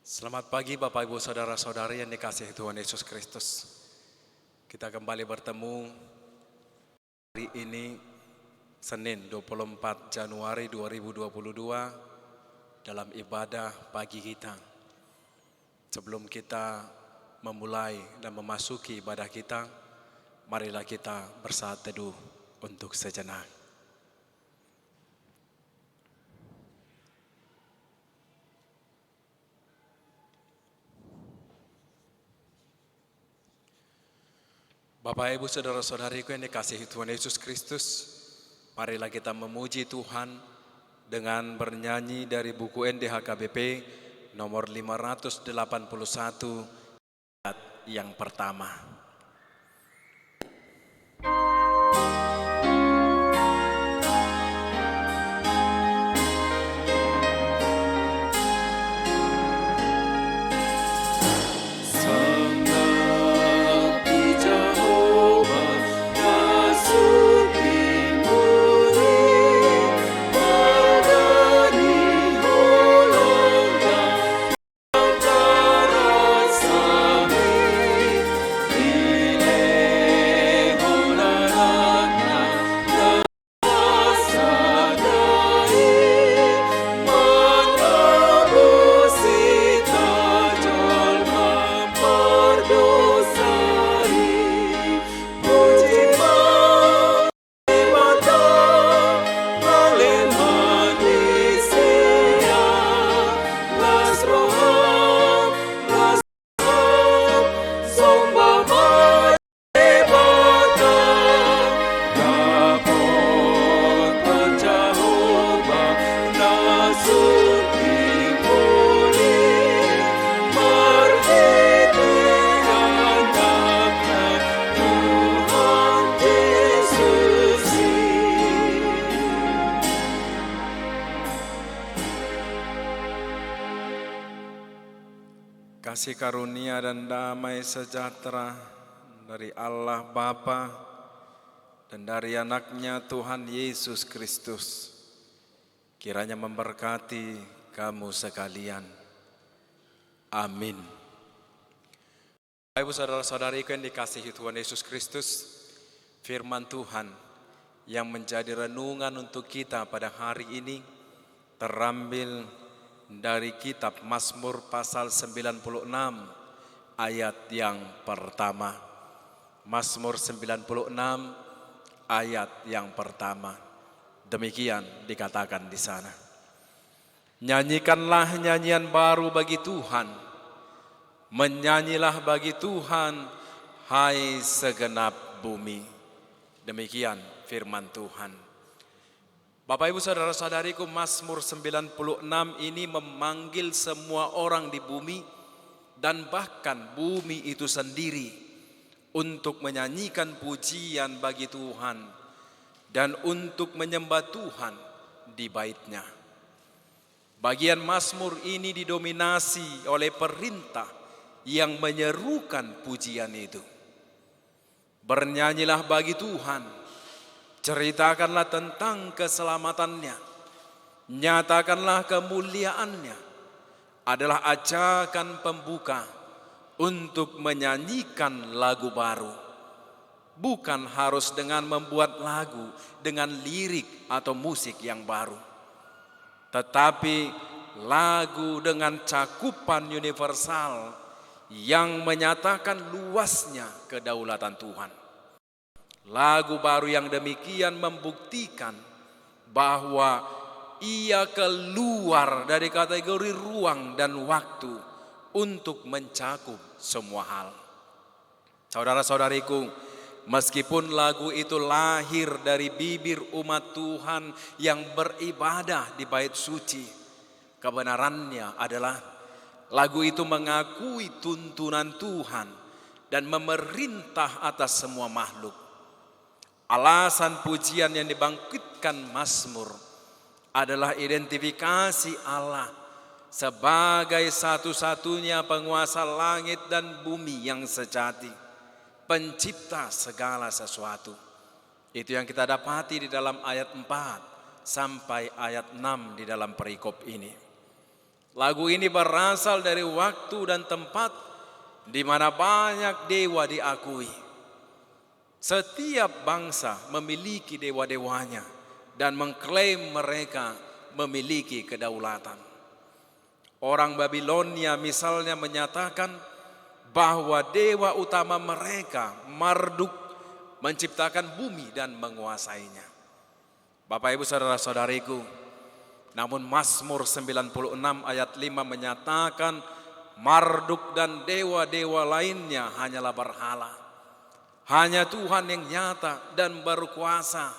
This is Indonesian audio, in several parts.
Selamat pagi Bapak Ibu Saudara-saudari yang dikasihi Tuhan Yesus Kristus. Kita kembali bertemu hari ini Senin 24 Januari 2022 dalam ibadah pagi kita. Sebelum kita memulai dan memasuki ibadah kita, marilah kita bersaat teduh untuk sejenak. Bapak Ibu Saudara-saudariku yang dikasihi Tuhan Yesus Kristus, marilah kita memuji Tuhan dengan bernyanyi dari buku NDHKBP nomor 581 ayat yang pertama. Kasih karunia dan damai sejahtera dari Allah Bapa dan dari anaknya Tuhan Yesus Kristus kiranya memberkati kamu sekalian. Amin. Bapak Ibu Saudara-saudariku yang dikasihi Tuhan Yesus Kristus, firman Tuhan yang menjadi renungan untuk kita pada hari ini terambil dari kitab Mazmur pasal 96 ayat yang pertama. Mazmur 96 ayat yang pertama. Demikian dikatakan di sana. Nyanyikanlah nyanyian baru bagi Tuhan. Menyanyilah bagi Tuhan, hai segenap bumi. Demikian firman Tuhan. Bapak Ibu Saudara-saudariku, Mazmur 96 ini memanggil semua orang di bumi dan bahkan bumi itu sendiri untuk menyanyikan pujian bagi Tuhan dan untuk menyembah Tuhan di bait-Nya. Bagian Mazmur ini didominasi oleh perintah yang menyerukan pujian itu. Bernyanyilah bagi Tuhan. Ceritakanlah tentang keselamatannya, nyatakanlah kemuliaannya, adalah ajakan pembuka untuk menyanyikan lagu baru. Bukan harus dengan membuat lagu dengan lirik atau musik yang baru, tetapi lagu dengan cakupan universal yang menyatakan luasnya kedaulatan Tuhan. Lagu baru yang demikian membuktikan bahwa ia keluar dari kategori ruang dan waktu untuk mencakup semua hal. Saudara-saudariku, meskipun lagu itu lahir dari bibir umat Tuhan yang beribadah di bait suci, kebenarannya adalah lagu itu mengakui tuntunan Tuhan dan memerintah atas semua makhluk. Alasan pujian yang dibangkitkan Mazmur adalah identifikasi Allah sebagai satu-satunya penguasa langit dan bumi yang sejati, pencipta segala sesuatu. Itu yang kita dapati di dalam ayat 4 sampai ayat 6 di dalam perikop ini. Lagu ini berasal dari waktu dan tempat di mana banyak dewa diakui. Setiap bangsa memiliki dewa-dewanya dan mengklaim mereka memiliki kedaulatan. Orang Babilonia misalnya menyatakan bahwa dewa utama mereka, Marduk, menciptakan bumi dan menguasainya. Bapak Ibu saudara-saudariku, namun Mazmur 96 ayat 5 menyatakan Marduk dan dewa-dewa lainnya hanyalah berhala. Hanya Tuhan yang nyata dan berkuasa,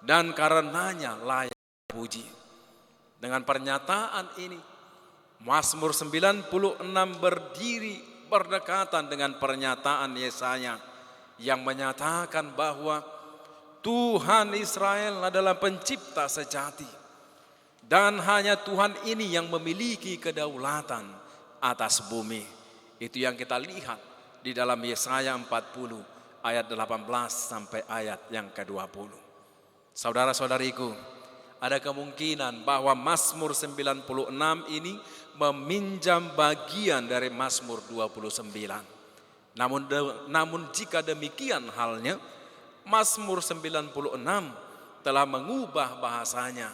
dan karenanya layak puji. Dengan pernyataan ini, Mazmur 96 berdiri berdekatan dengan pernyataan Yesaya yang menyatakan bahwa Tuhan Israel adalah pencipta sejati, dan hanya Tuhan ini yang memiliki kedaulatan atas bumi. Itu yang kita lihat di dalam Yesaya 40 ayat 18 sampai ayat yang ke-20. Saudara-saudariku, ada kemungkinan bahwa Mazmur 96 ini meminjam bagian dari Mazmur 29. Namun jika demikian halnya, Mazmur 96 telah mengubah bahasanya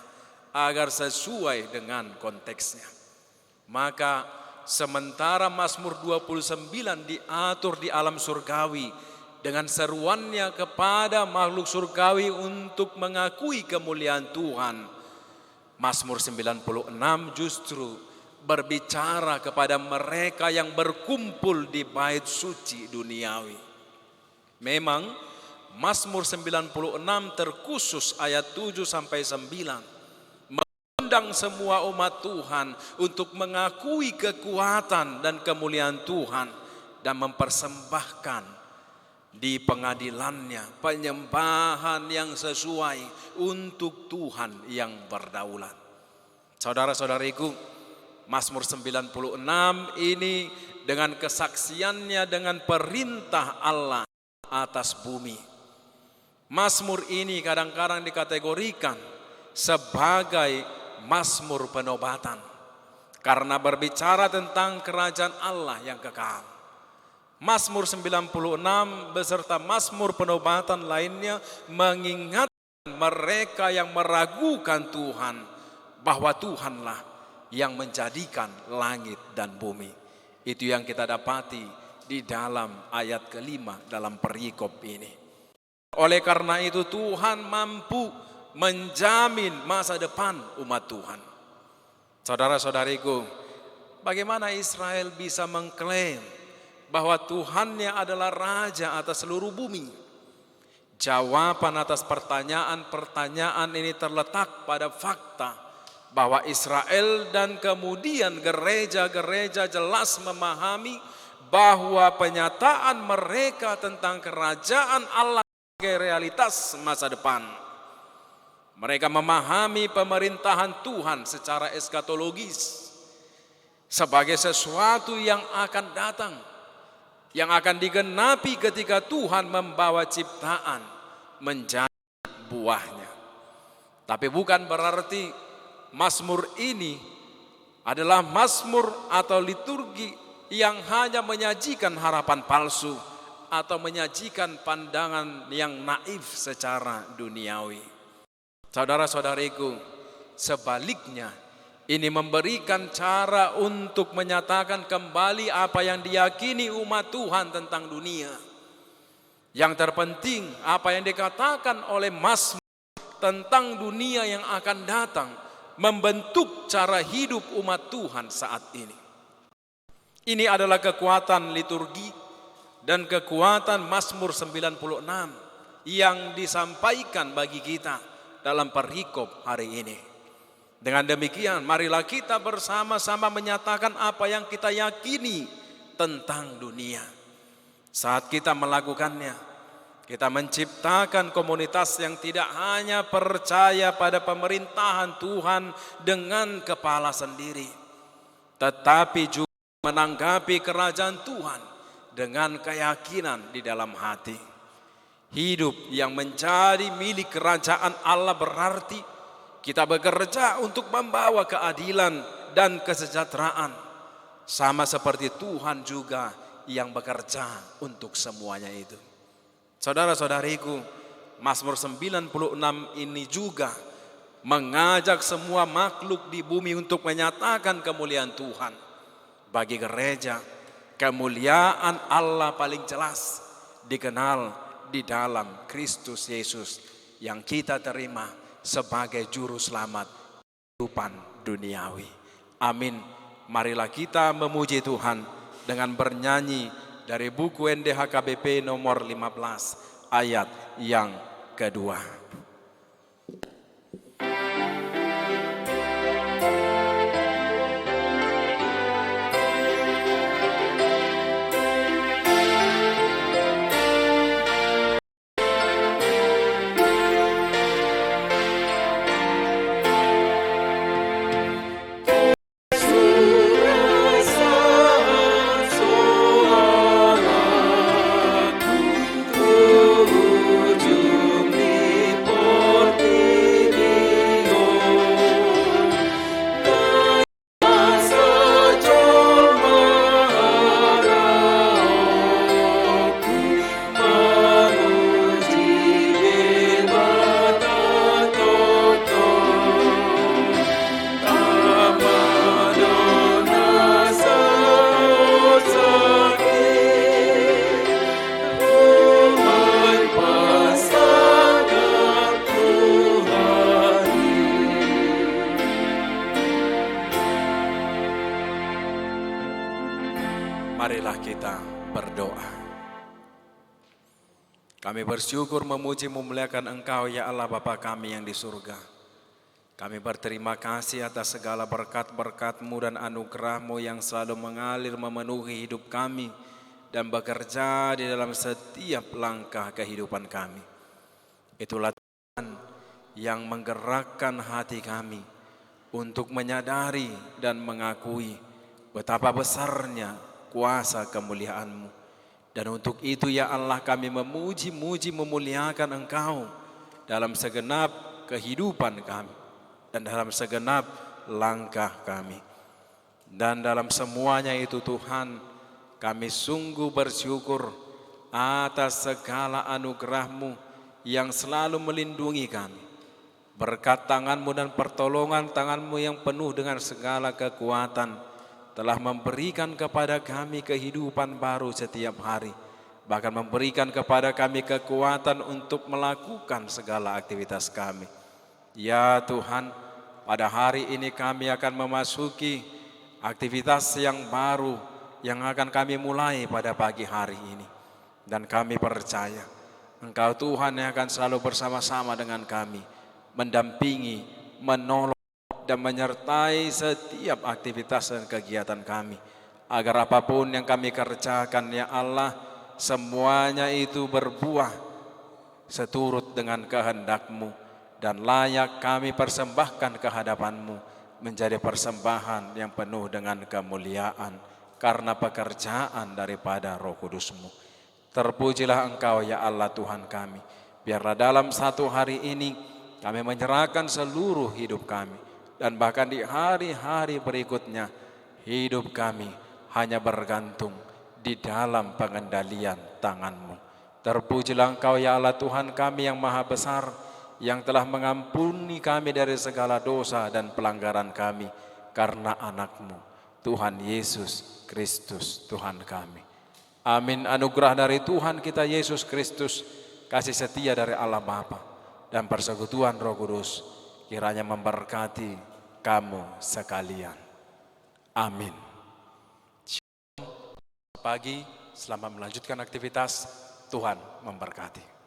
agar sesuai dengan konteksnya. Maka sementara Mazmur 29 diatur di alam surgawi dengan seruannya kepada makhluk surgawi untuk mengakui kemuliaan Tuhan, Mazmur 96 justru berbicara kepada mereka yang berkumpul di bait suci duniawi. Memang Mazmur 96 terkhusus ayat 7 sampai 9 mengundang semua umat Tuhan untuk mengakui kekuatan dan kemuliaan Tuhan dan mempersembahkan di pengadilannya penyembahan yang sesuai untuk Tuhan yang berdaulat. Saudara-saudariku, Mazmur 96 ini dengan kesaksiannya dengan perintah Allah atas bumi. Mazmur ini kadang-kadang dikategorikan sebagai Mazmur penobatan karena berbicara tentang kerajaan Allah yang kekal. Mazmur 96 beserta Mazmur penobatan lainnya mengingatkan mereka yang meragukan Tuhan bahwa Tuhanlah yang menjadikan langit dan bumi. Itu yang kita dapati di dalam ayat kelima dalam perikop ini. Oleh karena itu Tuhan mampu menjamin masa depan umat Tuhan. Saudara-saudariku, bagaimana Israel bisa mengklaim bahwa Tuhannya adalah raja atas seluruh bumi? Jawaban atas pertanyaan-pertanyaan ini terletak pada fakta bahwa Israel dan kemudian gereja-gereja jelas memahami bahwa penyataan mereka tentang kerajaan Allah sebagai realitas masa depan. Mereka memahami pemerintahan Tuhan secara eskatologis sebagai sesuatu yang akan datang, yang akan digenapi ketika Tuhan membawa ciptaan menjadi buahnya. Tapi bukan berarti Mazmur ini adalah mazmur atau liturgi yang hanya menyajikan harapan palsu atau menyajikan pandangan yang naif secara duniawi. Saudara-saudariku, sebaliknya ini memberikan cara untuk menyatakan kembali apa yang diyakini umat Tuhan tentang dunia. Yang terpenting apa yang dikatakan oleh Mazmur tentang dunia yang akan datang membentuk cara hidup umat Tuhan saat ini. Ini adalah kekuatan liturgi dan kekuatan Mazmur 96 yang disampaikan bagi kita dalam perikop hari ini. Dengan demikian, marilah kita bersama-sama menyatakan apa yang kita yakini tentang dunia. Saat kita melakukannya, kita menciptakan komunitas yang tidak hanya percaya pada pemerintahan Tuhan dengan kepala sendiri, tetapi juga menanggapi kerajaan Tuhan dengan keyakinan di dalam hati. Hidup yang menjadi milik kerajaan Allah berarti kita bekerja untuk membawa keadilan dan kesejahteraan. Sama seperti Tuhan juga yang bekerja untuk semuanya itu. Saudara-saudariku, Mazmur 96 ini juga mengajak semua makhluk di bumi untuk menyatakan kemuliaan Tuhan. Bagi gereja, kemuliaan Allah paling jelas dikenal di dalam Kristus Yesus yang kita terima sebagai juru selamat kehidupan duniawi. Amin. Marilah kita memuji Tuhan dengan bernyanyi dari buku NDHKBP nomor 15 ayat yang kedua. Marilah kita berdoa. Kami bersyukur memuji memuliakan Engkau ya Allah Bapa kami yang di surga. Kami berterima kasih atas segala berkat-berkat-Mu dan anugerah-Mu yang selalu mengalir memenuhi hidup kami dan bekerja di dalam setiap langkah kehidupan kami. Itulah Tuhan yang menggerakkan hati kami untuk menyadari dan mengakui betapa besarnya kuasa kemuliaan-Mu. Dan untuk itu ya Allah kami memuji-muji memuliakan Engkau dalam segenap kehidupan kami dan dalam segenap langkah kami. Dan dalam semuanya itu Tuhan, kami sungguh bersyukur atas segala anugerah-Mu yang selalu melindungi kami. Berkat tangan-Mu dan pertolongan tangan-Mu yang penuh dengan segala kekuatan telah memberikan kepada kami kehidupan baru setiap hari, bahkan memberikan kepada kami kekuatan untuk melakukan segala aktivitas kami. Ya Tuhan, pada hari ini kami akan memasuki aktivitas yang baru yang akan kami mulai pada pagi hari ini. Dan kami percaya Engkau Tuhan yang akan selalu bersama-sama dengan kami, mendampingi, menolong, dan menyertai setiap aktivitas dan kegiatan kami. Agar apapun yang kami kerjakan ya Allah, semuanya itu berbuah seturut dengan kehendak-Mu dan layak kami persembahkan ke hadapan-Mu menjadi persembahan yang penuh dengan kemuliaan karena pekerjaan daripada Roh Kudus-Mu. Terpujilah Engkau ya Allah Tuhan kami. Biarlah dalam satu hari ini kami menyerahkan seluruh hidup kami. Dan bahkan di hari-hari berikutnya hidup kami hanya bergantung di dalam pengendalian tangan-Mu. Terpujilah Engkau ya Allah Tuhan kami yang maha besar, yang telah mengampuni kami dari segala dosa dan pelanggaran kami karena anak-Mu, Tuhan Yesus Kristus Tuhan kami. Amin. Anugerah dari Tuhan kita Yesus Kristus, kasih setia dari Allah Bapa, dan persekutuan Roh Kudus kiranya memberkati kamu sekalian. Amin. Shalom. Pagi, selamat melanjutkan aktivitas. Tuhan memberkati.